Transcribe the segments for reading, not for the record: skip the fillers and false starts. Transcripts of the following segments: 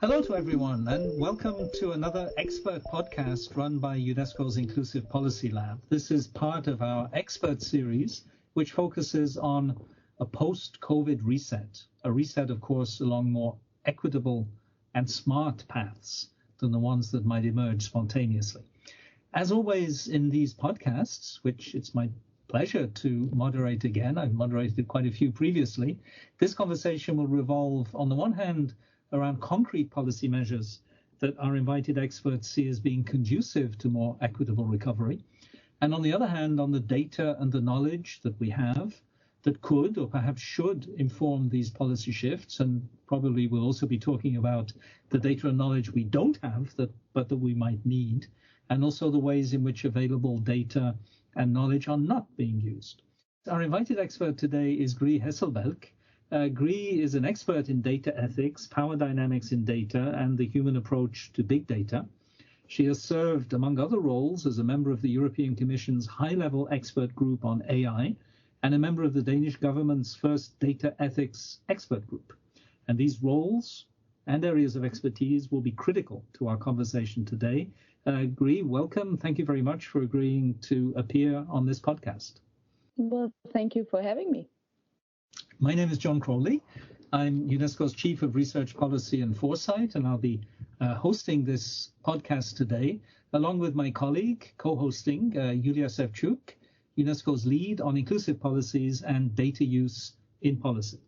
Hello to everyone, and welcome to another expert podcast run by UNESCO's Inclusive Policy Lab. This is part of our expert series, which focuses on a post-COVID reset, a reset, of course, along more equitable and smart paths than the ones that might emerge spontaneously. As always in these podcasts, which it's my pleasure to moderate again, I've moderated quite a few previously, this conversation will revolve, on the one hand, around concrete policy measures that our invited experts see as being conducive to more equitable recovery, and on the other hand, on the data and the knowledge that we have that could or perhaps should inform these policy shifts. And probably we'll also be talking about the data and knowledge we don't have, but that we might need, and also the ways in which available data and knowledge are not being used. Our invited expert today is Gry Hasselbalch. Gry is an expert in data ethics, power dynamics in data, and the human approach to big data. She has served, among other roles, as a member of the European Commission's high-level expert group on AI and a member of the Danish government's first data ethics expert group. And these roles and areas of expertise will be critical to our conversation today. Gry, welcome. Thank you very much for agreeing to appear on this podcast. Well, thank you for having me. My name is John Crowley. I'm UNESCO's Chief of Research Policy and Foresight, and I'll be hosting this podcast today, along with my colleague, co-hosting, Iulia Sevciuc, UNESCO's lead on inclusive policies and data use in policy.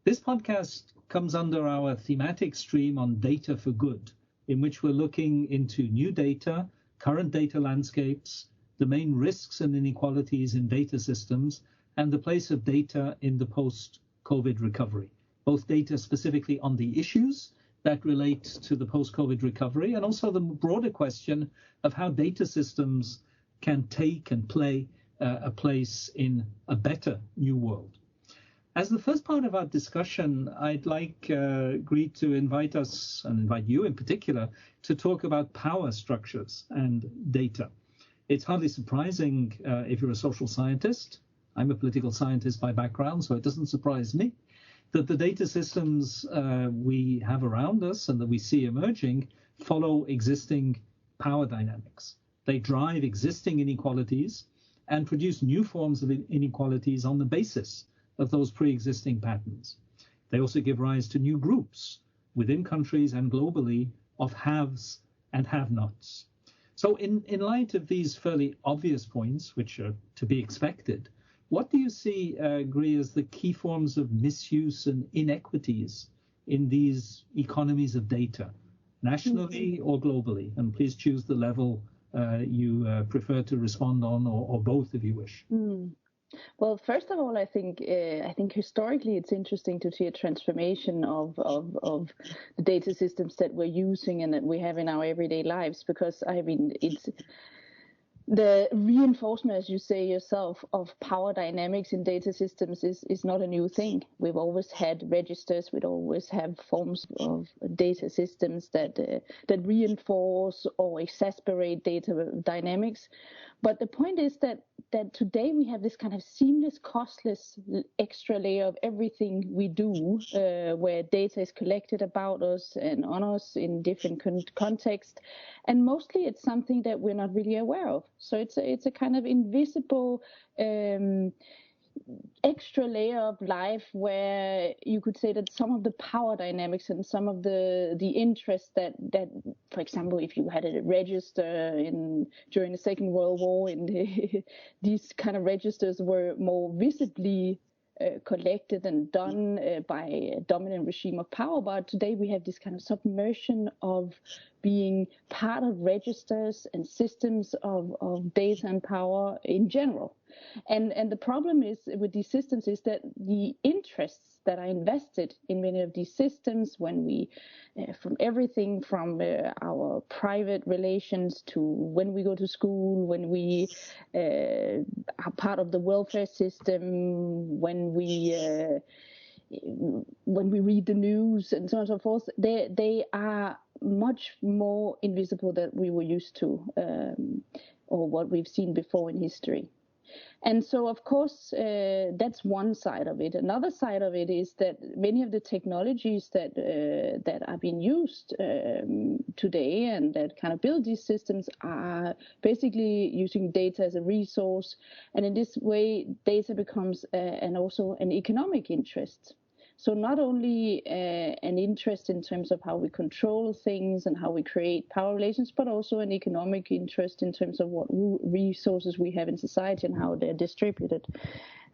This podcast comes under our thematic stream on data for good, in which we're looking into new data, current data landscapes, the main risks and inequalities in data systems, and the place of data in the post-COVID recovery, both data specifically on the issues that relate to the post-COVID recovery, and also the broader question of how data systems can take and play a place in a better new world. As the first part of our discussion, I'd like Gry to invite us, and invite you in particular, to talk about power structures and data. It's hardly surprising if you're a social scientist. I'm a political scientist by background, so it doesn't surprise me that the data systems we have around us and that we see emerging follow existing power dynamics. They drive existing inequalities and produce new forms of inequalities on the basis of those pre-existing patterns. They also give rise to new groups within countries and globally of haves and have-nots. So in light of these fairly obvious points, which are to be expected, what do you see, Gry, as the key forms of misuse and inequities in these economies of data, nationally or globally? And please choose the level you prefer to respond on, or both if you wish. Well, first of all, I think historically it's interesting to see a transformation of the data systems that we're using and that we have in our everyday lives, because I mean it's the reinforcement, as you say yourself, of power dynamics in data systems is not a new thing. We've always had registers. We'd always have forms of data systems that reinforce or exacerbate data dynamics. But the point is that today we have this kind of seamless, costless extra layer of everything we do, where data is collected about us and on us in different contexts, and mostly it's something that we're not really aware of. So it's a kind of invisible extra layer of life where you could say that some of the power dynamics and some of the interests that for example, if you had a register during the Second World War, these kind of registers were more visibly collected and done by a dominant regime of power. But today we have this kind of submersion of being part of registers and systems of data and power in general. And the problem is with these systems is that the interests that are invested in many of these systems, when we, from everything from our private relations to when we go to school, when we are part of the welfare system, when we read the news and so on and so forth, they are much more invisible than we were used to, or what we've seen before in history. And so, of course, that's one side of it. Another side of it is that many of the technologies that are being used today and that kind of build these systems are basically using data as a resource. And in this way, data becomes also an economic interest. So not only an interest in terms of how we control things and how we create power relations, but also an economic interest in terms of what resources we have in society and how they're distributed.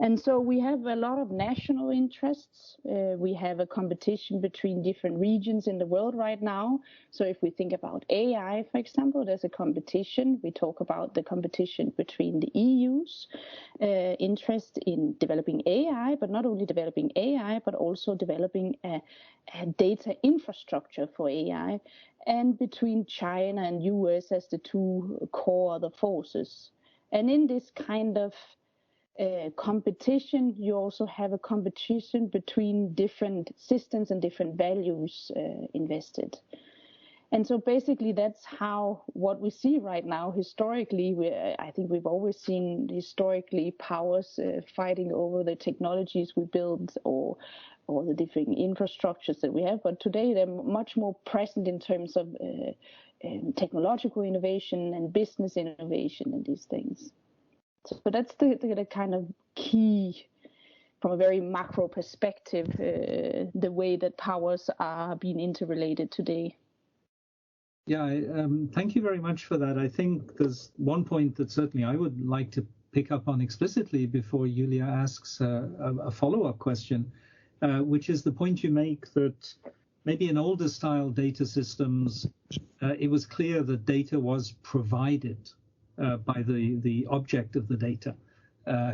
And so we have a lot of national interests. We have a competition between different regions in the world right now. So if we think about AI, for example, there's a competition. We talk about the competition between the EU's interest in developing AI, but not only developing AI, but also developing a data infrastructure for AI, and between China and US as the two core other forces. And in this kind of competition, you also have a competition between different systems and different values invested. And so basically that's how what we see right now historically. I think we've always seen historically powers fighting over the technologies we build or the different infrastructures that we have. But today they're much more present in terms of technological innovation and business innovation and these things. So that's the kind of key, from a very macro perspective, the way that powers are being interrelated today. Yeah, thank you very much for that. I think there's one point that certainly I would like to pick up on explicitly before Iulia asks a follow-up question, which is the point you make that maybe in older style data systems, it was clear that data was provided by the object of the data,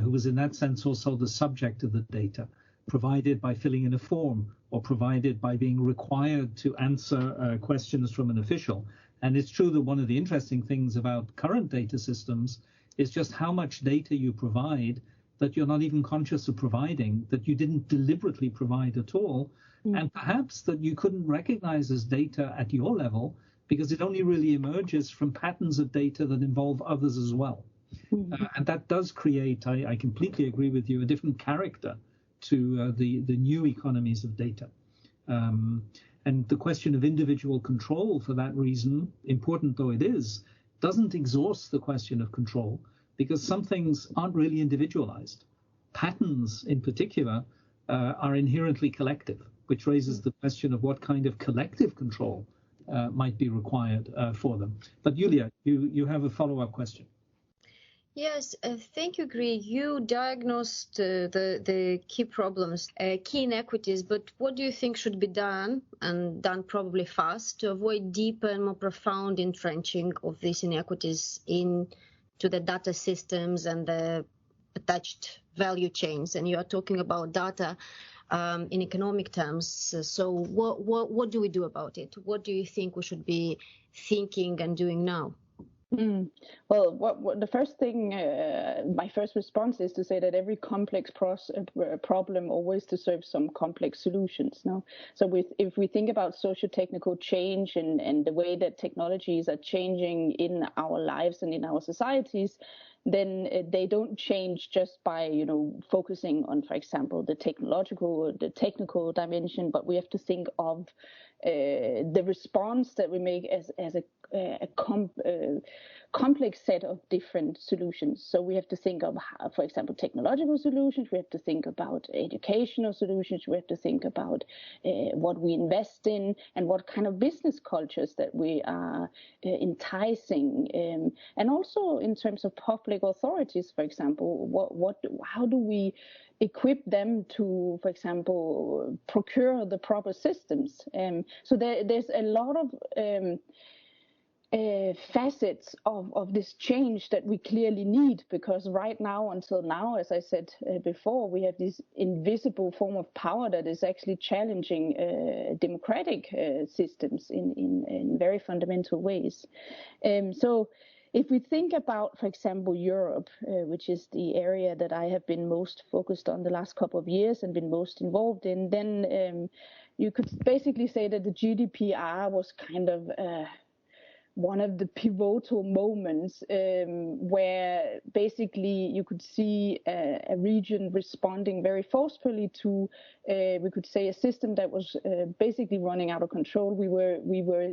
who was in that sense also the subject of the data, provided by filling in a form or provided by being required to answer questions from an official. And it's true that one of the interesting things about current data systems is just how much data you provide that you're not even conscious of providing, that you didn't deliberately provide at all, and perhaps that you couldn't recognize as data at your level, because it only really emerges from patterns of data that involve others as well. And that does create, I completely agree with you, a different character to the new economies of data. And the question of individual control, for that reason, important though it is, doesn't exhaust the question of control, because some things aren't really individualized. Patterns, in particular, are inherently collective, which raises the question of what kind of collective control might be required for them. But Iulia, you have a follow-up question. Yes, thank you, Gry. You diagnosed the key problems, key inequities, but what do you think should be done, and done probably fast, to avoid deeper and more profound entrenching of these inequities into the data systems and the attached value chains? And you are talking about data in economic terms. So what do we do about it? What do you think we should be thinking and doing now? Well, what the first thing, my first response is to say that every complex problem always deserves some complex solutions. No, so if we think about socio-technical change and the way that technologies are changing in our lives and in our societies, then they don't change just by focusing on, for example, the technical dimension, but we have to think of the response that we make as a complex set of different solutions. So we have to think of, for example, technological solutions. We have to think about educational solutions. We have to think about what we invest in and what kind of business cultures that we are enticing, and also in terms of public authorities, for example, how do we equip them to, for example, procure the proper systems? So there's a lot of facets of this change that we clearly need, because right now, until now, as I said before, we have this invisible form of power that is actually challenging democratic systems in very fundamental ways. So if we think about, for example, Europe, which is the area that I have been most focused on the last couple of years and been most involved in, then you could basically say that the GDPR was kind of one of the pivotal moments where basically you could see a region responding very forcefully to, we could say, a system that was basically running out of control. We were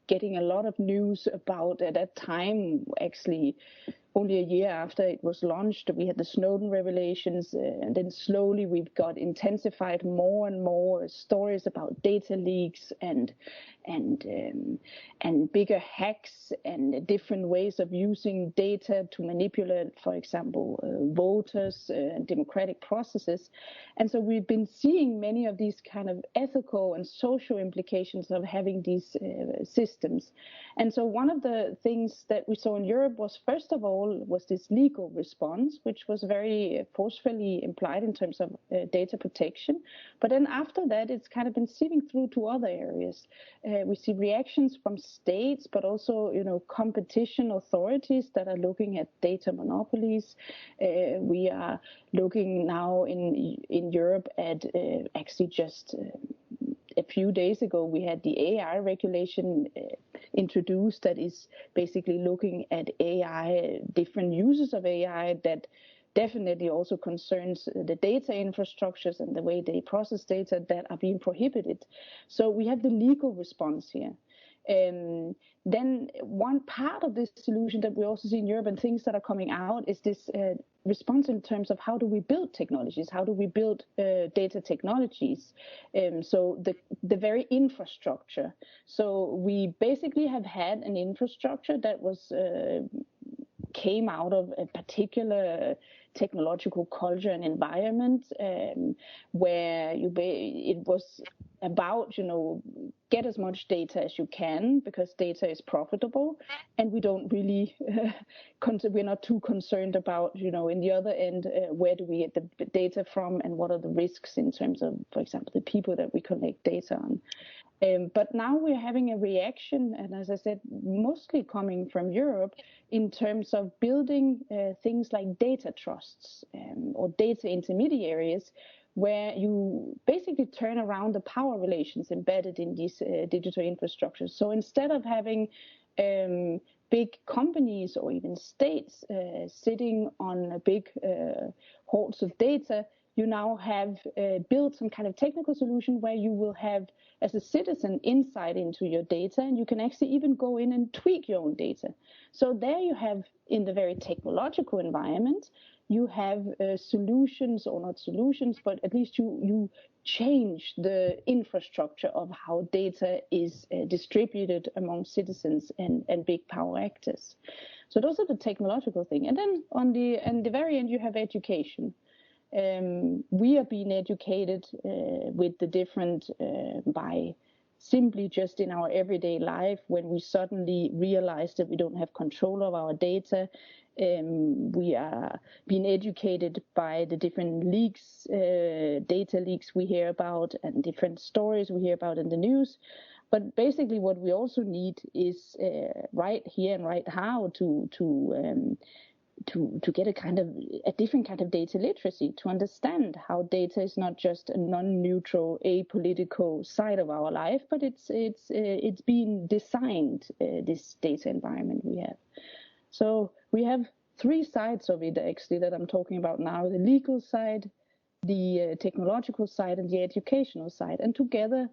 getting a lot of news about, at that time, actually only a year after it was launched, we had the Snowden revelations, and then slowly we've got intensified more and more stories about data leaks and bigger hacks and different ways of using data to manipulate, for example, voters and democratic processes. And so we've been seeing many of these kind of ethical and social implications of having these systems. And so one of the things that we saw in Europe was, first of all, was this legal response, which was very forcefully implied in terms of data protection. But then after that, it's kind of been seeping through to other areas. We see reactions from states, but also, competition authorities that are looking at data monopolies. We are looking now in Europe at actually just a few days ago, we had the AI regulation introduced that is basically looking at AI, different uses of AI that definitely also concerns the data infrastructures and the way they process data that are being prohibited. So we have the legal response here. Then one part of this solution that we also see in Europe and things that are coming out is this response in terms of how do we build technologies, how do we build data technologies, so the very infrastructure. So we basically have had an infrastructure that was came out of a particular technological culture and environment where it was about, get as much data as you can because data is profitable, and we don't really, we're not too concerned about, in the other end, where do we get the data from and what are the risks in terms of, for example, the people that we collect data on. But now we're having a reaction, and as I said, mostly coming from Europe, in terms of building things like data trusts or data intermediaries, where you basically turn around the power relations embedded in these digital infrastructures. So instead of having big companies or even states sitting on a big hoards of data, you now have built some kind of technical solution where you will have, as a citizen, insight into your data, and you can actually even go in and tweak your own data. So there you have, in the very technological environment, you have solutions, or not solutions, but at least you change the infrastructure of how data is distributed among citizens and big power actors. So those are the technological things. And then on the very end, you have education. We are being educated with the different by simply just in our everyday life when we suddenly realize that we don't have control of our data. We are being educated by the different leaks, data leaks we hear about, and different stories we hear about in the news. But basically what we also need is right here and right now to get a different kind of data literacy, to understand how data is not just a non-neutral, apolitical side of our life, but it's being designed, this data environment we have. So we have three sides of it actually that I'm talking about now: the legal side, the technological side, and the educational side. And together,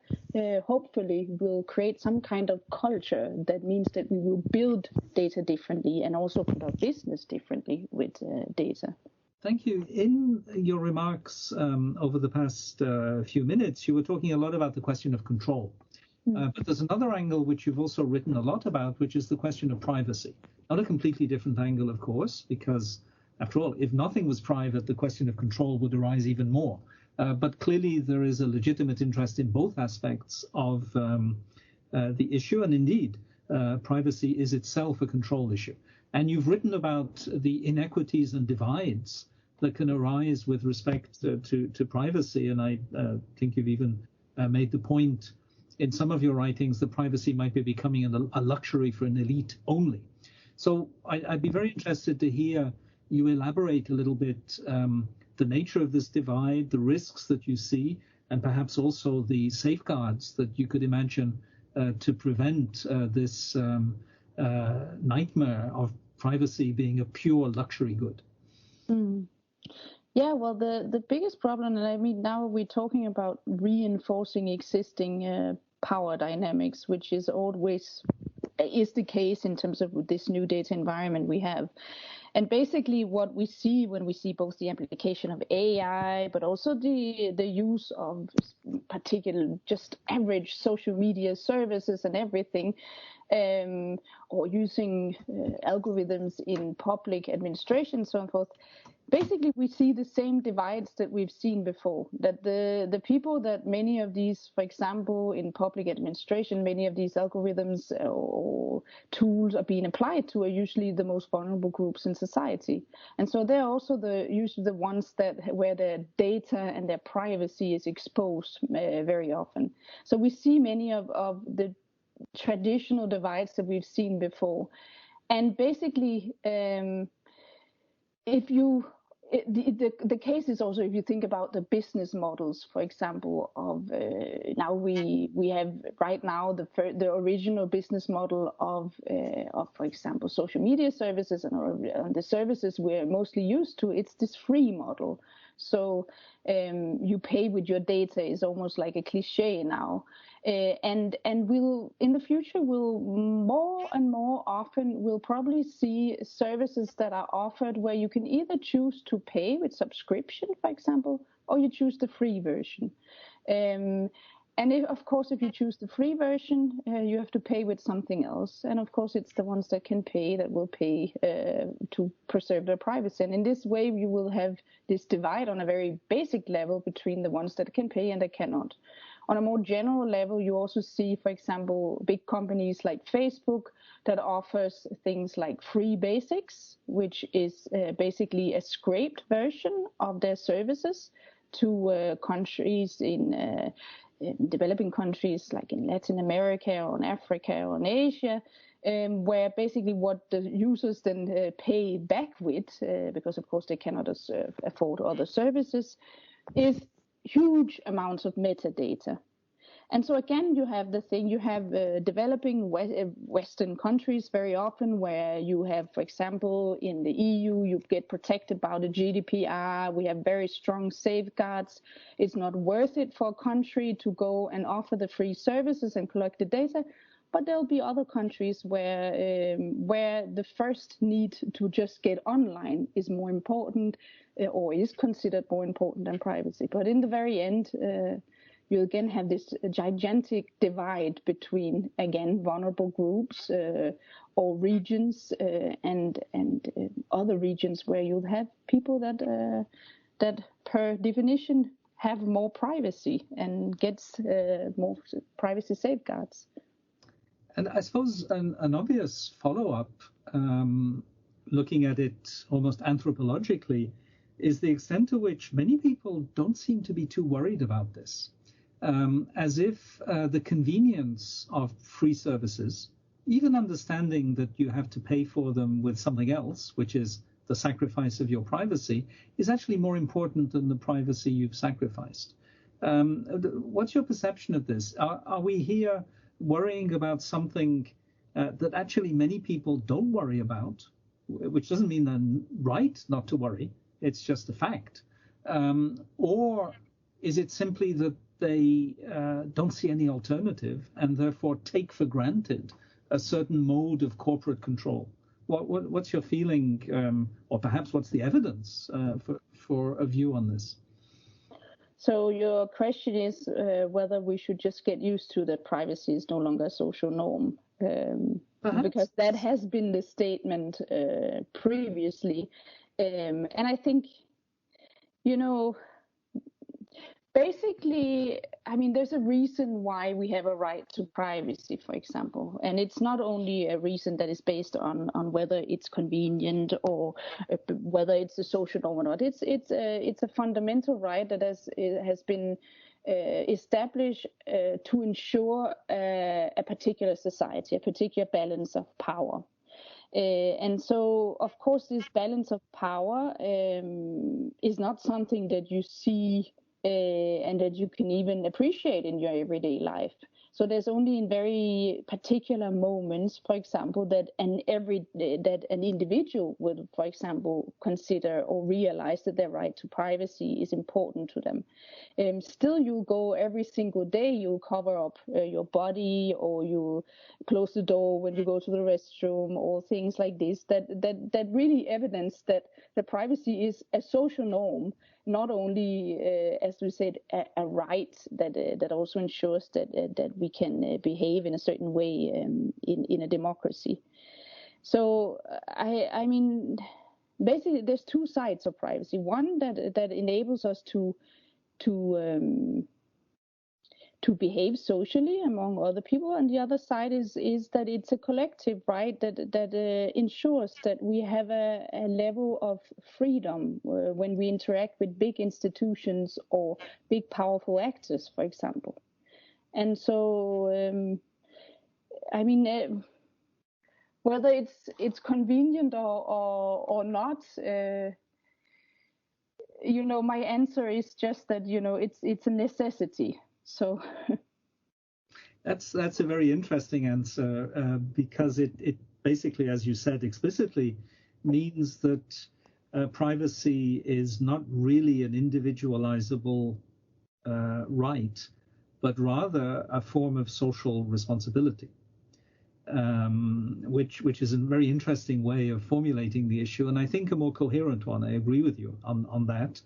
hopefully, we'll create some kind of culture that means that we will build data differently and also put our business differently with data. Thank you. In your remarks over the past few minutes, you were talking a lot about the question of control. But there's another angle which you've also written a lot about, which is the question of privacy. Not a completely different angle, of course, because after all, if nothing was private, the question of control would arise even more. But clearly there is a legitimate interest in both aspects of the issue. And indeed, privacy is itself a control issue. And you've written about the inequities and divides that can arise with respect to privacy. And I think you've even made the point in some of your writings that privacy might be becoming a luxury for an elite only. So I'd be very interested to hear you elaborate a little bit the nature of this divide, the risks that you see, and perhaps also the safeguards that you could imagine to prevent this nightmare of privacy being a pure luxury good? Mm. Yeah, well, the biggest problem, and I mean, now we're talking about reinforcing existing power dynamics, which is always the case in terms of this new data environment we have. And basically what we see when we see both the application of AI, but also the use of particular just average social media services and everything, or using algorithms in public administration and so forth, basically we see the same divides that we've seen before, that the people that many of these, for example, in public administration, many of these algorithms or tools are being applied to are usually the most vulnerable groups in society. And so they're also usually the ones where their data and their privacy is exposed very often. So we see many of the traditional divides that we've seen before. And basically, the case is also, if you think about the business models, for example, of now we have right now the original business model of for example social media services and the services we're mostly used to. It's this free model. So you pay with your data is almost like a cliche now. And we'll in the future we'll more and more often we'll probably see services that are offered where you can either choose to pay with subscription, for example, or you choose the free version. And if you choose the free version, you have to pay with something else. And of course, it's the ones that can pay that will pay to preserve their privacy. And in this way, you will have this divide on a very basic level between the ones that can pay and that cannot. On a more general level, you also see, for example, big companies like Facebook that offers things like free basics, which is basically a scraped version of their services to countries in developing countries like in Latin America or in Africa or in Asia, where basically what the users then pay back with, because of course they cannot afford other services, is huge amounts of metadata. And so again, you have developing Western countries very often where you have, for example, in the EU, you get protected by the GDPR. We have very strong safeguards. It's not worth it for a country to go and offer the free services and collect the data. But there'll be other countries where the first need to just get online is more important or is considered more important than privacy. But in the very end, you again have this gigantic divide between, again, vulnerable groups or regions and other regions where you'll have people that per definition have more privacy and gets more privacy safeguards. And I suppose an obvious follow-up, looking at it almost anthropologically, is the extent to which many people don't seem to be too worried about this. As if the convenience of free services, even understanding that you have to pay for them with something else, which is the sacrifice of your privacy, is actually more important than the privacy you've sacrificed. What's your perception of this? Are we here worrying about something that actually many people don't worry about, which doesn't mean they're right not to worry, it's just a fact? Or is it simply that they don't see any alternative and therefore take for granted a certain mode of corporate control? What's your feeling, or perhaps what's the evidence for a view on this? So your question is whether we should just get used to that privacy is no longer a social norm, because that has been the statement previously. And I think, basically, I mean, there's a reason why we have a right to privacy, for example. And it's not only a reason that is based on whether it's convenient or whether it's a social norm or not. It's a fundamental right that has been established to ensure a particular society, a particular balance of power. And so, of course, this balance of power is not something that you see and that you can even appreciate in your everyday life. So there's only in very particular moments, for example, that an individual would, for example, consider or realize that their right to privacy is important to them. Still, you go every single day, you cover up your body, or you close the door when you go to the restroom, or things like this. That really evidence that the privacy is a social norm, not only, as we said, a right that also ensures that we can behave in a certain way in a democracy. So I mean, basically, there's two sides of privacy. One that enables us to behave socially among other people, and the other side is that it's a collective right that ensures that we have a level of freedom when we interact with big institutions or big powerful actors, for example. And so I mean, whether it's convenient or not, my answer is just that it's a necessity. So that's a very interesting answer, because it basically, as you said explicitly, means that privacy is not really an individualizable right, but rather a form of social responsibility, which is a very interesting way of formulating the issue, and I think a more coherent one. I agree with you on that.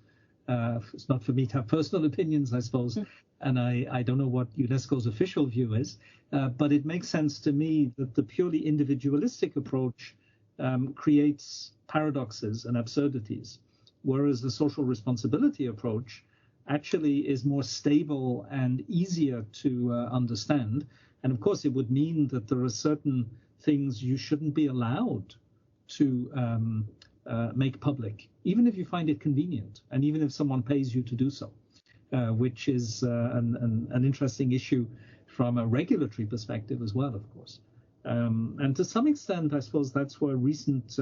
It's not for me to have personal opinions, I suppose, and I don't know what UNESCO's official view is, but it makes sense to me that the purely individualistic approach creates paradoxes and absurdities, whereas the social responsibility approach actually is more stable and easier to understand. And of course, it would mean that there are certain things you shouldn't be allowed to make public, even if you find it convenient, and even if someone pays you to do so, which is an interesting issue from a regulatory perspective as well, of course. And to some extent, I suppose that's where recent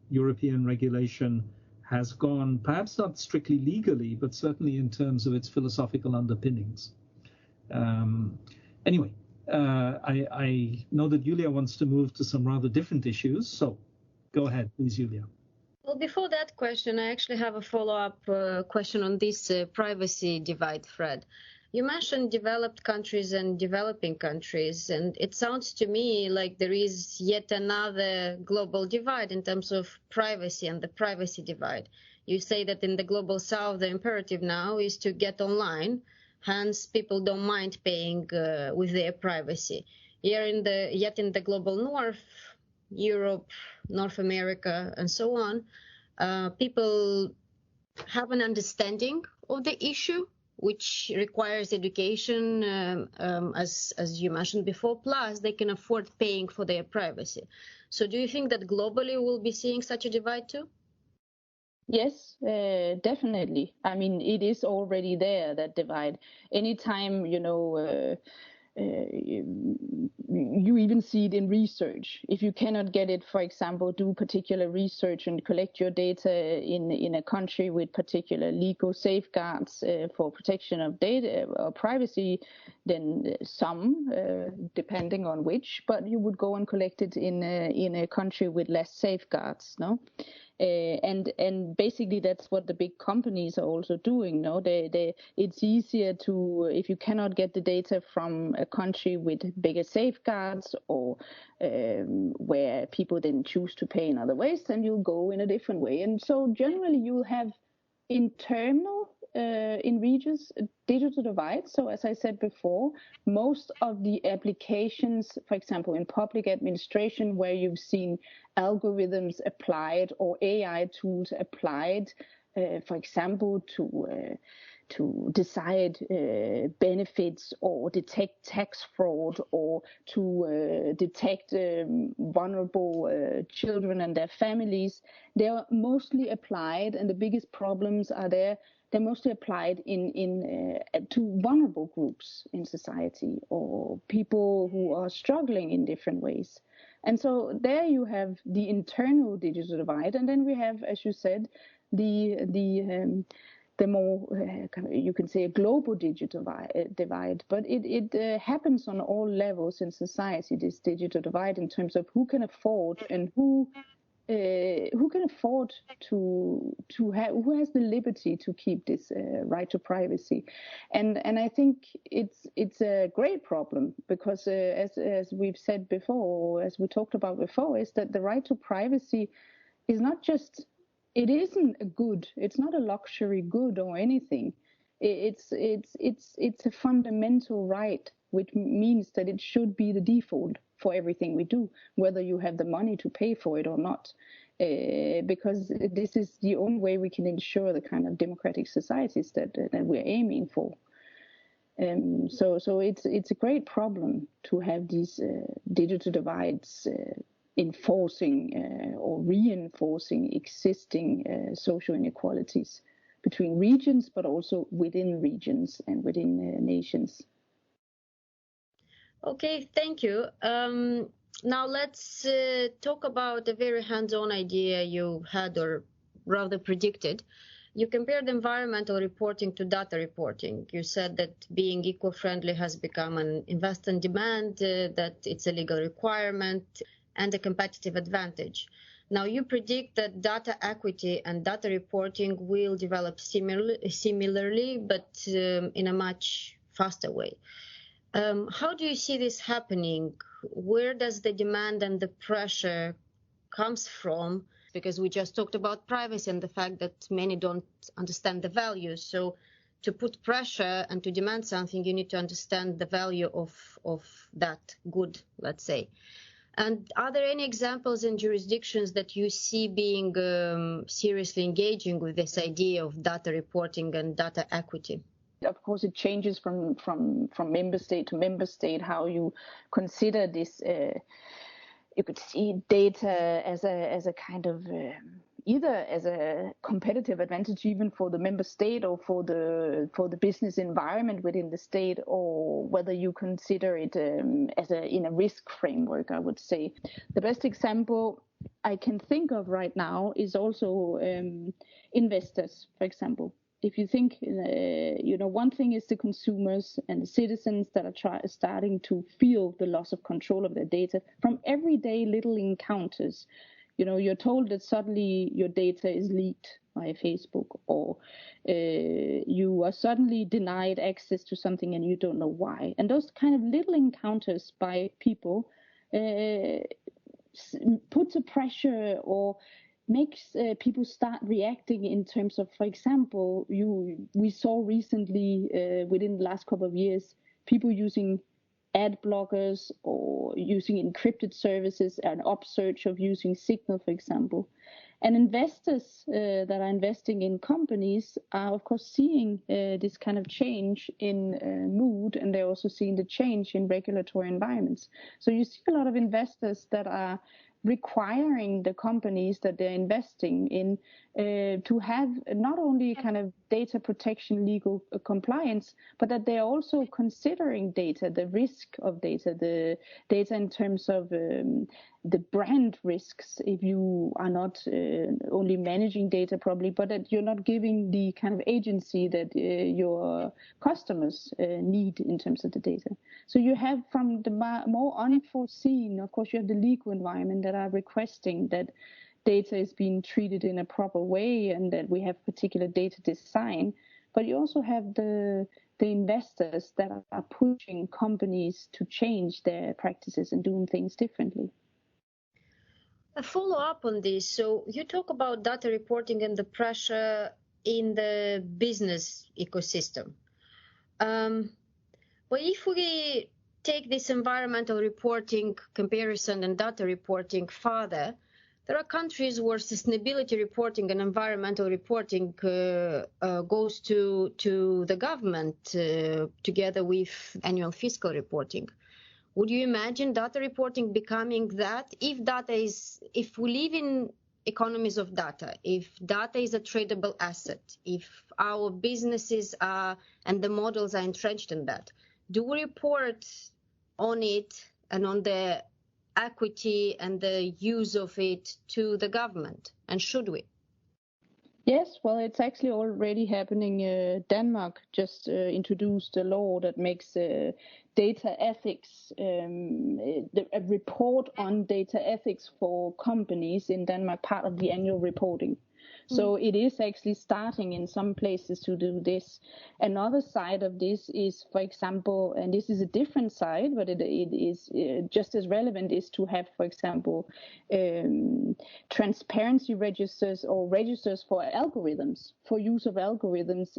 European regulation has gone, perhaps not strictly legally, but certainly in terms of its philosophical underpinnings. Anyway, I know that Iulia wants to move to some rather different issues, so go ahead, please, Iulia. Well, before that question, I actually have a follow-up question on this privacy divide thread. You mentioned developed countries and developing countries, and it sounds to me like there is yet another global divide in terms of privacy and the privacy divide. You say that in the global south, the imperative now is to get online, hence people don't mind paying with their privacy. Yet in the global north, Europe, North America, and so on, people have an understanding of the issue, which requires education, as you mentioned before, plus they can afford paying for their privacy. So do you think that globally we'll be seeing such a divide too? Yes, definitely. I mean, it is already there, that divide. Anytime, you even see it in research. If you cannot get it, for example, do particular research and collect your data in a country with particular legal safeguards for protection of data or privacy, then some, depending on which, but you would go and collect it in a country with less safeguards, no? And basically that's what the big companies are also doing. No, it's easier to, if you cannot get the data from a country with bigger safeguards or where people then choose to pay in other ways, then you'll go in a different way. And so generally you'll have internal in regions digital divide. So as I said before, most of the applications, for example, in public administration, where you've seen algorithms applied or AI tools applied, for example, to decide benefits or detect tax fraud or to detect vulnerable children and their families, they are mostly applied, and the biggest problems are there. They're mostly applied to vulnerable groups in society or people who are struggling in different ways. And so there you have the internal digital divide, and then we have, as you said, the the more, you can say, a global digital divide. But it happens on all levels in society, this digital divide, in terms of who can afford and who can afford to have, who has the liberty to keep this right to privacy. And I think it's a great problem, because as we've said before, or as we talked about before, is that the right to privacy is not just, it isn't a good, it's not a luxury good or anything. It's a fundamental right, which means that it should be the default for everything we do, whether you have the money to pay for it or not, because this is the only way we can ensure the kind of democratic societies that we're aiming for. So it's a great problem to have these digital divides enforcing or reinforcing existing social inequalities between regions, but also within regions and within nations. Okay, thank you. Now let's talk about a very hands-on idea you had, or rather predicted. You compared environmental reporting to data reporting. You said that being eco-friendly has become an investment demand, that it's a legal requirement and a competitive advantage. Now you predict that data equity and data reporting will develop similarly, but in a much faster way. How do you see this happening? Where does the demand and the pressure comes from? Because we just talked about privacy and the fact that many don't understand the value. So to put pressure and to demand something, you need to understand the value of that good, let's say. And are there any examples in jurisdictions that you see being seriously engaging with this idea of data reporting and data equity? Of course, it changes from member state to member state how you consider this. You could see data as a kind of either as a competitive advantage even for the member state or for the business environment within the state, or whether you consider it as in a risk framework. I would say the best example I can think of right now is also investors, for example. If you think, one thing is the consumers and the citizens that are starting to feel the loss of control of their data from everyday little encounters. You're told that suddenly your data is leaked by Facebook, or you are suddenly denied access to something and you don't know why. And those kind of little encounters by people puts a pressure or makes people start reacting in terms of, for example, we saw recently within the last couple of years, people using ad blockers or using encrypted services, an upsurge of using Signal, for example. And investors that are investing in companies are, of course, seeing this kind of change in mood, and they're also seeing the change in regulatory environments. So you see a lot of investors that are requiring the companies that they're investing in to have not only kind of data protection, legal compliance, but that they're also considering data, the risk of data, the data in terms of the brand risks if you are not only managing data properly, but that you're not giving the kind of agency that your customers need in terms of the data. So you have from the more unforeseen, of course, you have the legal environment that are requesting that data is being treated in a proper way and that we have particular data design. But you also have the investors that are pushing companies to change their practices and doing things differently. A follow-up on this. So you talk about data reporting and the pressure in the business ecosystem. But if we take this environmental reporting comparison and data reporting further, there are countries where sustainability reporting and environmental reporting goes to the government together with annual fiscal reporting. Would you imagine data reporting becoming that? If we live in economies of data, if data is a tradable asset, if our businesses are and the models are entrenched in that, do we report on it and on the equity and the use of it to the government? And should we? Yes, well, it's actually already happening. Denmark just introduced a law that makes data ethics, a report on data ethics for companies in Denmark part of the annual reporting. So it is actually starting in some places to do this. Another side of this is, for example, and this is a different side, but it is just as relevant, is to have, for example, transparency registers or registers for algorithms, for use of algorithms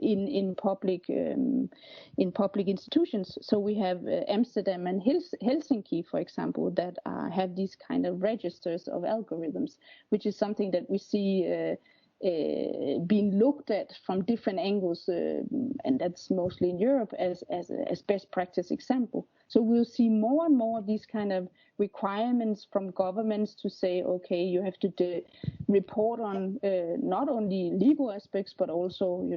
in public institutions. So we have Amsterdam and Helsinki, for example, that have these kind of registers of algorithms, which is something that we see being looked at from different angles, and that's mostly in Europe as best practice example. So we'll see more and more of these kind of requirements from governments to say, okay, you have to report on not only legal aspects, but also,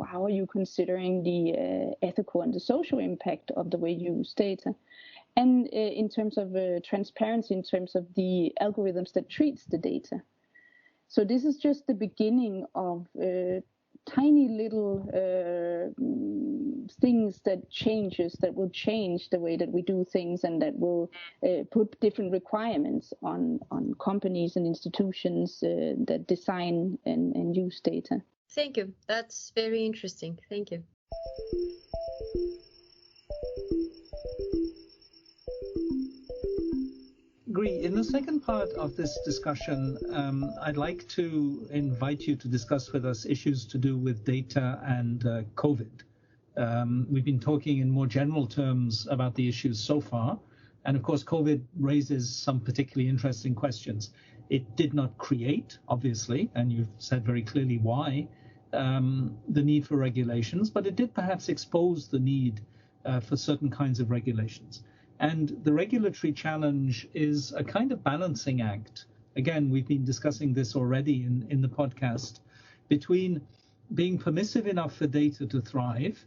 how are you considering the ethical and the social impact of the way you use data. And in terms of transparency, in terms of the algorithms that treats the data. So this is just the beginning of tiny little things that will change the way that we do things, and that will put different requirements on companies and institutions that design and use data. Thank you. That's very interesting. Thank you. Gry, in the second part of this discussion, I'd like to invite you to discuss with us issues to do with data and COVID. We've been talking in more general terms about the issues so far, and of course COVID raises some particularly interesting questions. It did not create, obviously, and you've said very clearly why, the need for regulations, but it did perhaps expose the need for certain kinds of regulations. And the regulatory challenge is a kind of balancing act. Again, we've been discussing this already in the podcast, between being permissive enough for data to thrive,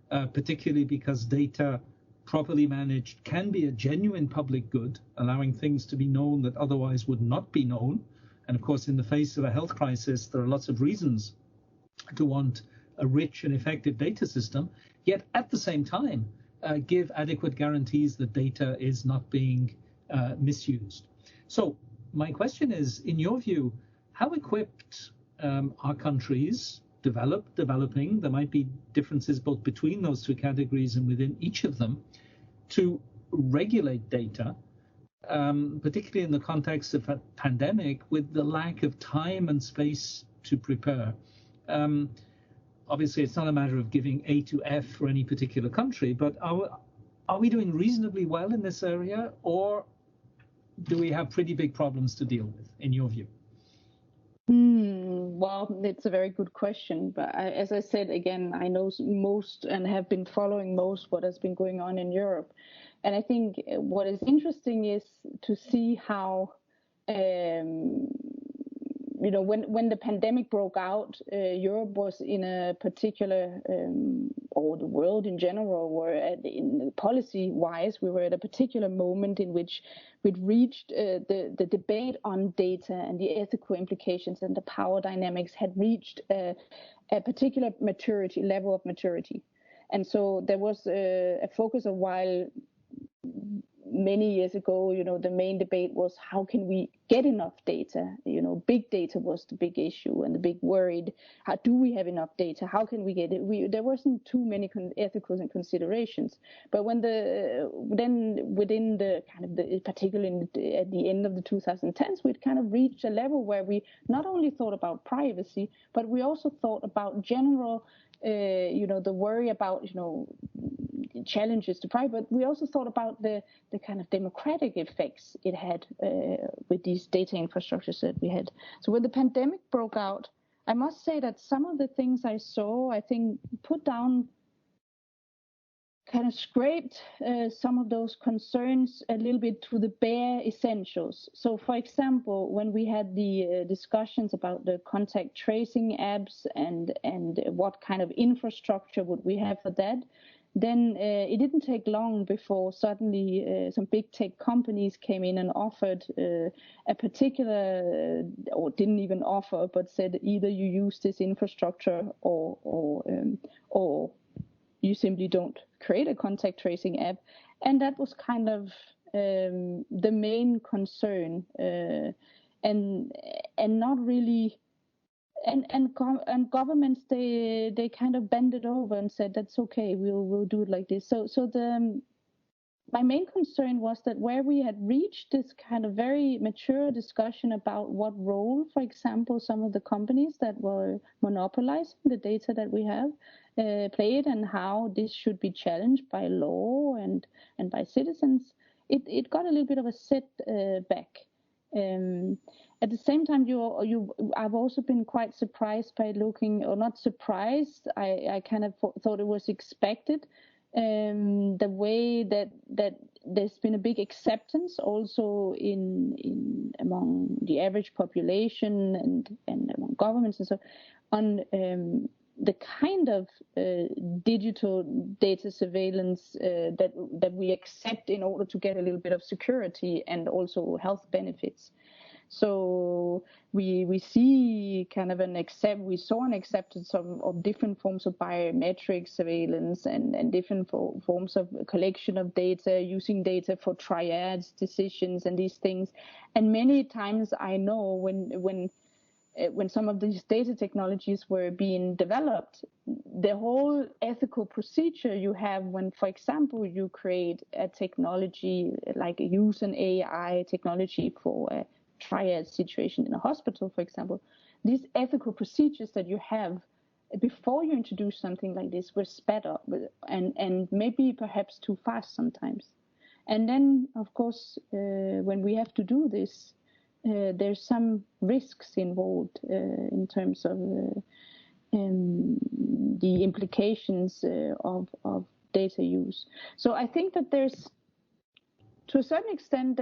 particularly because data properly managed can be a genuine public good, allowing things to be known that otherwise would not be known. And of course, in the face of a health crisis, there are lots of reasons to want a rich and effective data system, yet at the same time, give adequate guarantees that data is not being misused. So my question is, in your view, how equipped are countries, developing, there might be differences both between those two categories and within each of them, to regulate data, particularly in the context of a pandemic, with the lack of time and space to prepare? Obviously, it's not a matter of giving A to F for any particular country, but are we doing reasonably well in this area, or do we have pretty big problems to deal with, in your view? Well, it's a very good question. But as I said, again, I know most and have been following most what has been going on in Europe. And I think what is interesting is to see how when the pandemic broke out, Europe was in a particular, or the world in general, in policy-wise, we were at a particular moment in which we'd reached the debate on data and the ethical implications and the power dynamics had reached a particular level of maturity. And so there was a focus a while many years ago, the main debate was how can we get enough data? Big data was the big issue and the big worried. How do we have enough data? How can we get it? There wasn't too many ethical considerations. But then within the kind of particularly at the end of the 2010s, we'd kind of reached a level where we not only thought about privacy, but we also thought about general, the worry about, challenges to privacy, but we also thought about the kind of democratic effects it had with these data infrastructures that we had. So when the pandemic broke out, I must say that some of the things I saw, I think, kind of scraped some of those concerns a little bit to the bare essentials. So, for example, when we had the discussions about the contact tracing apps and what kind of infrastructure would we have for that, then it didn't take long before suddenly some big tech companies came in and offered a particular, or didn't even offer, but said either you use this infrastructure or you simply don't create a contact tracing app. And that was kind of the main concern, and not really. And governments, they kind of bended over and said that's okay, we'll do it like this. So my main concern was that where we had reached this kind of very mature discussion about what role, for example, some of the companies that were monopolizing the data that we have played, and how this should be challenged by law and by citizens, it got a little bit of a setback. At the same time, I've also been quite surprised by looking, or not surprised, I kind of thought it was expected, the way that there's been a big acceptance also in among the average population and among governments and so on, the kind of digital data surveillance that we accept in order to get a little bit of security and also health benefits. So we see kind of we saw an acceptance of different forms of biometric surveillance and different forms of collection of data, using data for triage decisions and these things. And many times I know when some of these data technologies were being developed, the whole ethical procedure you have when, for example, you create a technology like use an AI technology for a triage situation in a hospital, for example, these ethical procedures that you have before you introduce something like this were sped up and maybe perhaps too fast sometimes. And then, of course, when we have to do this, there's some risks involved in terms of the implications of data use. So I think that to a certain extent,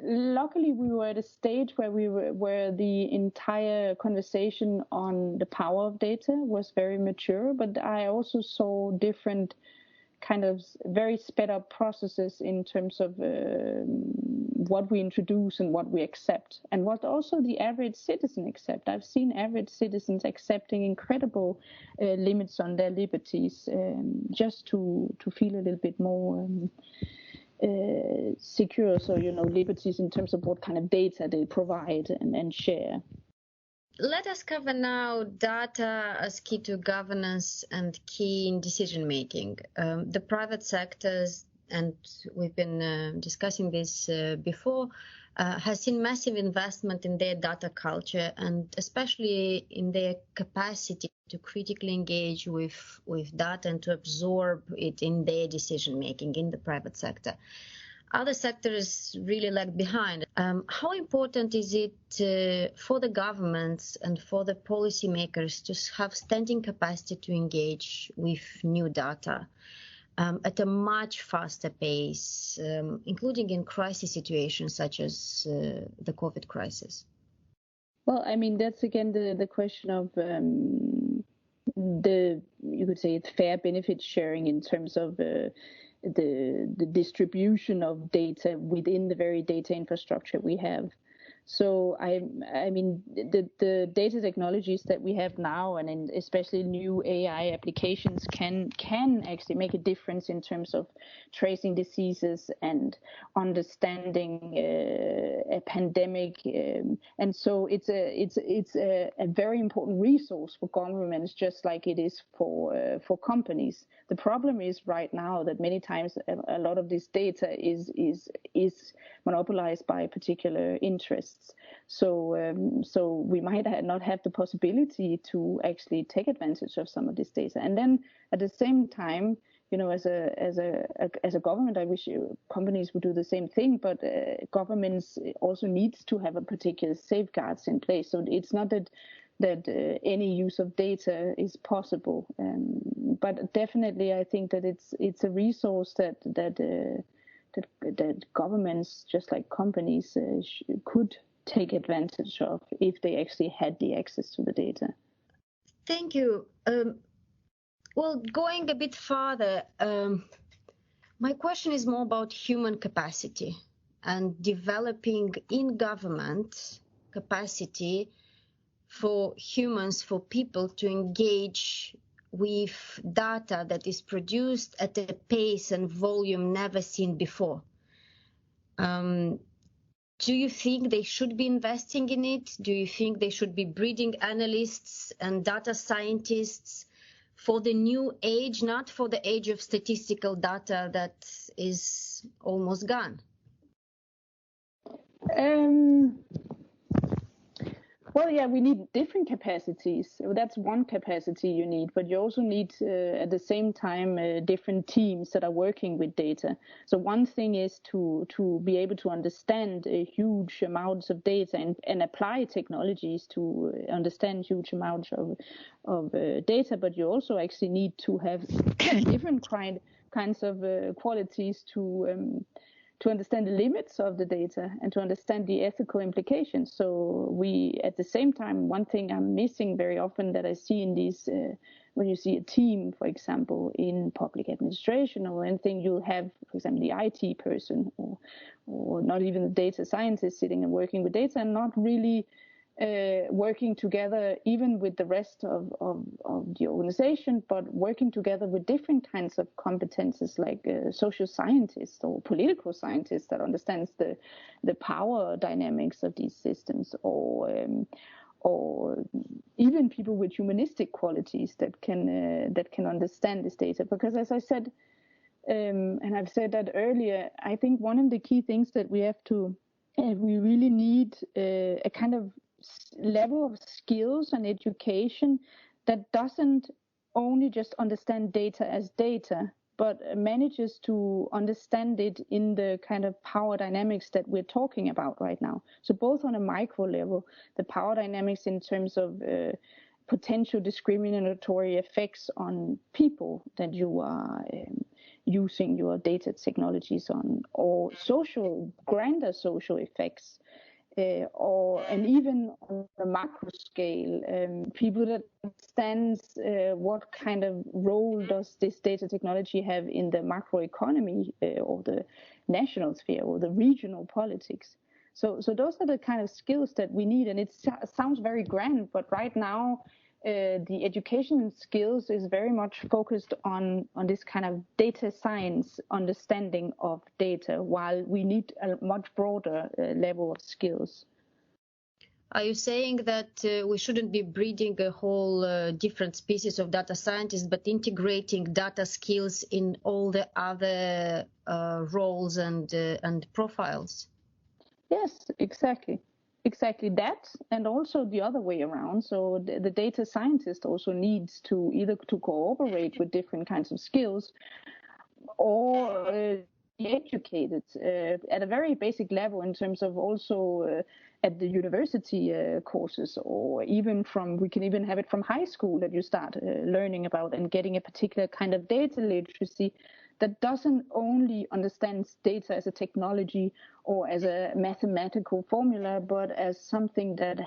luckily we were at a stage where the entire conversation on the power of data was very mature, but I also saw different kind of very sped up processes in terms of what we introduce and what we accept, and what also the average citizen accept. I've seen average citizens accepting incredible limits on their liberties just to feel a little bit more secure. So, liberties in terms of what kind of data they provide and share. Let us cover now data as key to governance and key in decision making. The private sectors, and we've been discussing this before, has seen massive investment in their data culture, and especially in their capacity to critically engage with data and to absorb it in their decision making in the private sector. Other sectors really lag behind. How important is it for the governments and for the policymakers to have standing capacity to engage with new data at a much faster pace, including in crisis situations such as the COVID crisis? Well, I mean, that's again the question of you could say it's fair benefit sharing in terms of the distribution of data within the very data infrastructure we have. So I mean the data technologies that we have now, and especially new AI applications, can actually make a difference in terms of tracing diseases and understanding a pandemic, and so it's a very important resource for governments, just like it is for companies. The problem is right now that many times a lot of this data is monopolized by particular interests. So we might not have the possibility to actually take advantage of some of this data. And then at the same time, as a government, I wish companies would do the same thing. But governments also needs to have a particular safeguards in place. So it's not that any use of data is possible. But definitely, I think that it's a resource that governments, just like companies, could take advantage of if they actually had the access to the data. Thank you. Well, going a bit further, my question is more about human capacity and developing in government capacity for humans, for people to engage with data that is produced at a pace and volume never seen before. Do you think they should be investing in it? Do you think they should be breeding analysts and data scientists for the new age, not for the age of statistical data that is almost gone? Well, yeah, we need different capacities. That's one capacity you need, but you also need at the same time different teams that are working with data. So one thing is to be able to understand huge amounts of data and apply technologies to understand huge amounts of data, but you also actually need to have different kinds of qualities to understand the limits of the data and to understand the ethical implications. So we, at the same time, one thing I'm missing very often that I see in these, when you see a team, for example, in public administration or anything, you'll have, for example, the IT person or not even the data scientist sitting and working with data and not really working together even with the rest of the organization, but working together with different kinds of competences like social scientists or political scientists that understands the power dynamics of these systems, or even people with humanistic qualities that can understand this data. Because as I said, and I've said that earlier, I think one of the key things that we have to we really need a kind of level of skills and education that doesn't only just understand data as data, but manages to understand it in the kind of power dynamics that we're talking about right now. So both on a micro level, the power dynamics in terms of potential discriminatory effects on people that you are using your data technologies on, or grander social effects, and even on the macro scale, people that understand what kind of role does this data technology have in the macroeconomy or the national sphere or the regional politics. So those are the kind of skills that we need, and it sounds very grand, but right now the education skills is very much focused on this kind of data science understanding of data, while we need a much broader level of skills. Are you saying that we shouldn't be breeding a whole different species of data scientists, but integrating data skills in all the other roles and profiles? Yes, exactly that, and also the other way around. So the data scientist also needs to either to cooperate with different kinds of skills or be educated at a very basic level in terms of also at the university courses, or even we can even have it from high school, that you start learning about and getting a particular kind of data literacy that doesn't only understand data as a technology or as a mathematical formula, but as something that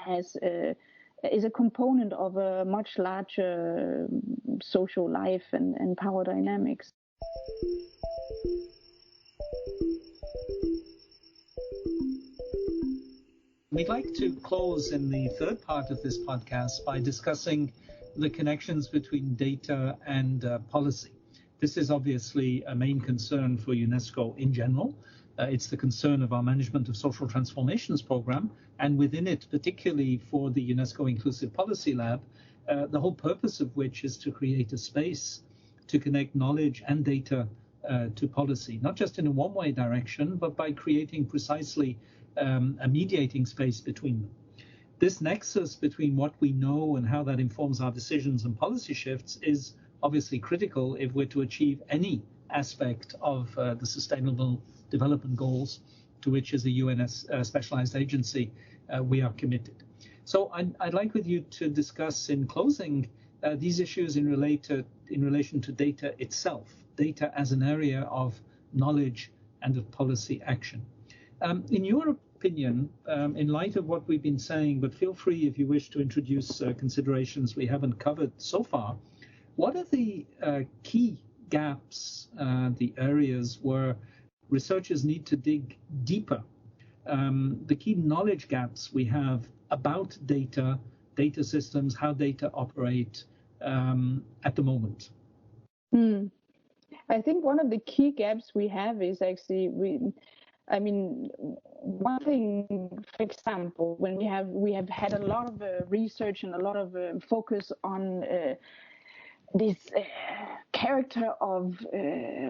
is a component of a much larger social life and power dynamics. We'd like to close in the third part of this podcast by discussing the connections between data and policy. This is obviously a main concern for UNESCO in general. It's the concern of our Management of Social Transformations program, and within it, particularly for the UNESCO Inclusive Policy Lab, the whole purpose of which is to create a space to connect knowledge and data to policy, not just in a one-way direction, but by creating precisely a mediating space between them. This nexus between what we know and how that informs our decisions and policy shifts is obviously critical if we're to achieve any aspect of the Sustainable Development Goals to which, as a UN specialized agency, we are committed. So I'd like with you to discuss in closing these issues in relation to data itself, data as an area of knowledge and of policy action. In your opinion, in light of what we've been saying, but feel free if you wish to introduce considerations we haven't covered so far, what are the key gaps, the areas where researchers need to dig deeper? The key knowledge gaps we have about data systems, how data operate at the moment? I think one of the key gaps we have is actually one thing, for example, when we have had a lot of research and a lot of focus on this character of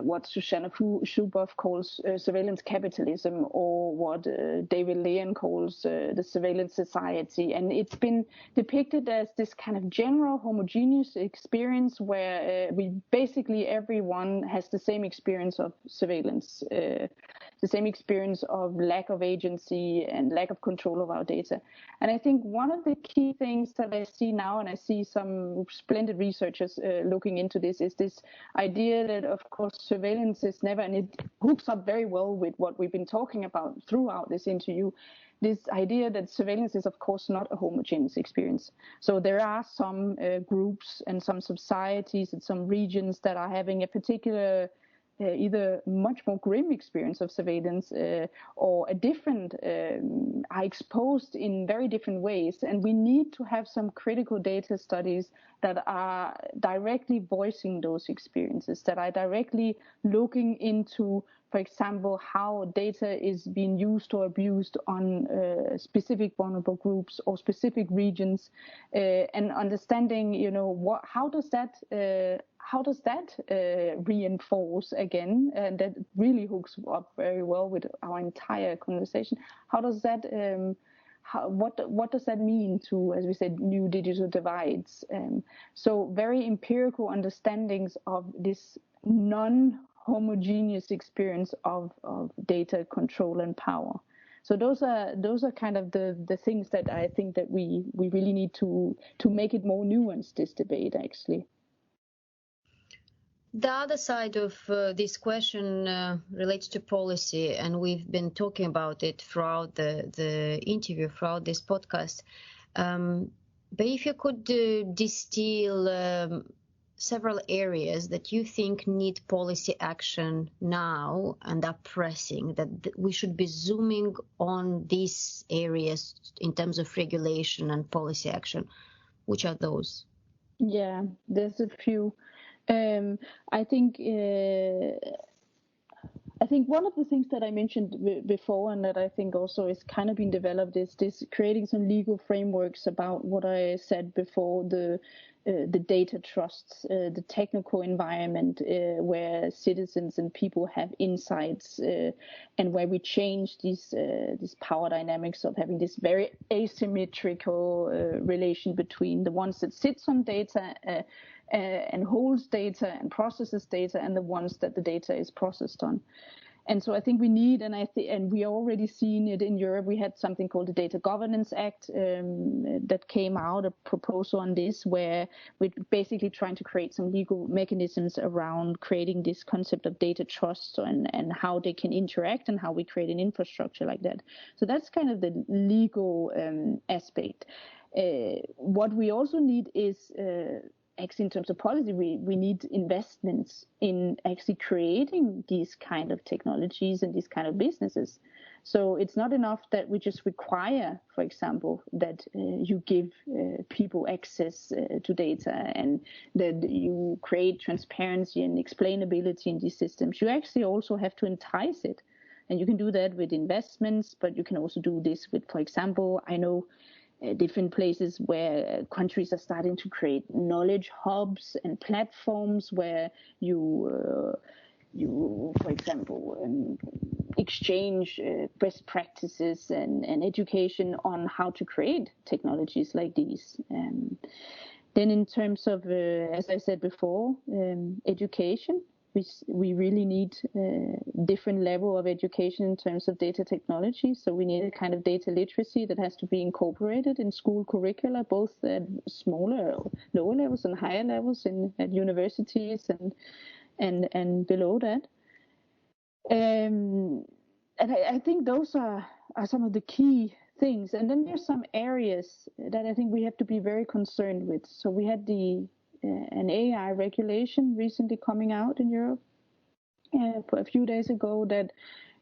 what Susanna Zuboff calls surveillance capitalism, or what David Leon calls the surveillance society. And it's been depicted as this kind of general homogeneous experience where we basically everyone has the same experience of surveillance, the same experience of lack of agency and lack of control of our data. And I think one of the key things that I see now, and I see some splendid researchers looking into this, is this idea that, of course, surveillance is never, and it hooks up very well with what we've been talking about throughout this interview, this idea that surveillance is, of course, not a homogeneous experience. So there are some groups and some societies and some regions that are having a particular either much more grim experience of surveillance or a different, are exposed in very different ways. And we need to have some critical data studies that are directly voicing those experiences, that are directly looking into, for example, how data is being used or abused on specific vulnerable groups or specific regions, and understanding, how does that reinforce again, and that really hooks up very well with our entire conversation. How does that what does that mean to, as we said, new digital divides? So very empirical understandings of this non-homogeneous experience of data control and power. So those are kind of the things that I think that we really need to make it more nuanced, this debate, actually. The other side of this question relates to policy, and we've been talking about it throughout the interview, throughout this podcast. But if you could distill several areas that you think need policy action now and are pressing, that we should be zooming on these areas in terms of regulation and policy action, which are those? Yeah, there's a few. I think one of the things that I mentioned before, and that I think also is kind of being developed, is this creating some legal frameworks about what I said before, the data trusts, the technical environment where citizens and people have insights, and where we change these power dynamics of having this very asymmetrical relation between the ones that sits on data and holds data and processes data, and the ones that the data is processed on. And so I think we need, and we already seen it in Europe. We had something called the Data Governance Act that came out, a proposal on this, where we're basically trying to create some legal mechanisms around creating this concept of data trusts and how they can interact and how we create an infrastructure like that. So that's kind of the legal aspect. What we also need is actually, in terms of policy, we need investments in actually creating these kind of technologies and these kind of businesses. So it's not enough that we just require, for example, that you give people access to data and that you create transparency and explainability in these systems. You actually also have to entice it. And you can do that with investments, but you can also do this with, for example, I know different places where countries are starting to create knowledge hubs and platforms where you for example, exchange best practices and education on how to create technologies like these. Then in terms of, as I said before, education, we really need different level of education in terms of data technology. So we need a kind of data literacy that has to be incorporated in school curricula, both at smaller, lower levels and higher levels at universities and below that. And I think those are some of the key things. And then there's some areas that I think we have to be very concerned with. So we had the an AI regulation recently coming out in Europe for a few days ago that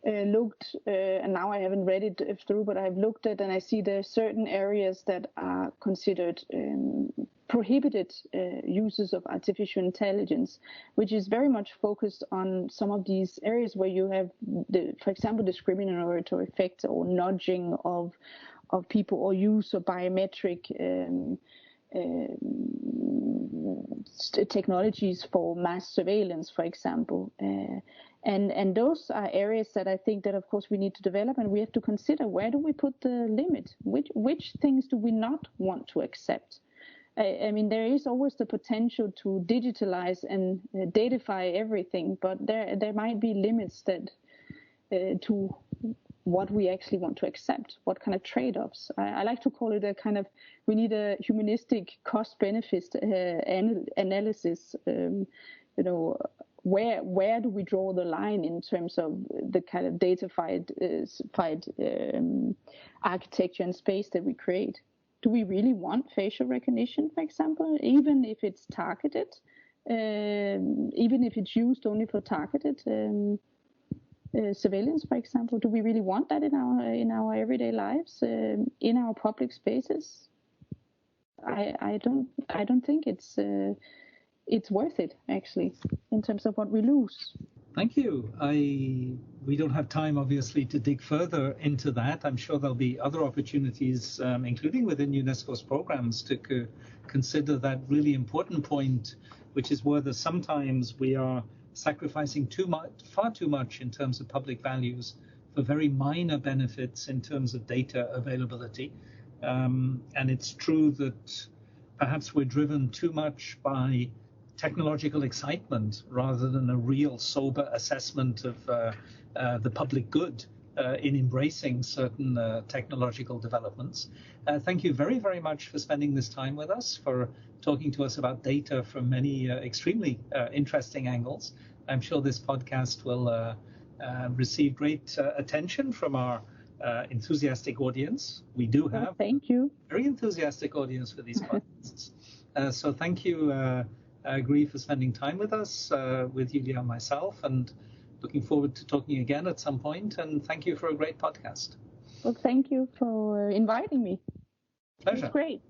looked, and now I haven't read it through, but I've looked at and I see there are certain areas that are considered prohibited uses of artificial intelligence, which is very much focused on some of these areas where you have, for example, discriminatory effects or nudging of people or use of biometric technologies for mass surveillance, for example. And those are areas that I think that, of course, we need to develop, and we have to consider where do we put the limit? Which things do we not want to accept? I mean, there is always the potential to digitalize and datify everything, but there might be limits that to what we actually want to accept, what kind of trade-offs. I like to call it a kind of, we need a humanistic cost-benefit analysis. Where do we draw the line in terms of the kind of datafied architecture and space that we create? Do we really want facial recognition, for example, even if it's targeted, even if it's used only for targeted surveillance, for example? Do we really want that in our everyday lives, in our public spaces? I don't think it's worth it, actually, in terms of what we lose. Thank you. We don't have time, obviously, to dig further into that. I'm sure there'll be other opportunities, including within UNESCO's programs, to consider that really important point, which is whether sometimes we are sacrificing far too much in terms of public values for very minor benefits in terms of data availability. And it's true that perhaps we're driven too much by technological excitement rather than a real sober assessment of the public good in embracing certain technological developments. Thank you very, very much for spending this time with us, for talking to us about data from many extremely interesting angles. I'm sure this podcast will receive great attention from our enthusiastic audience. We do have thank you. Very enthusiastic audience for these podcasts. So thank you, Gry, for spending time with us, with Iulia and myself, and looking forward to talking again at some point. And thank you for a great podcast. Well, thank you for inviting me. Pleasure. It was great.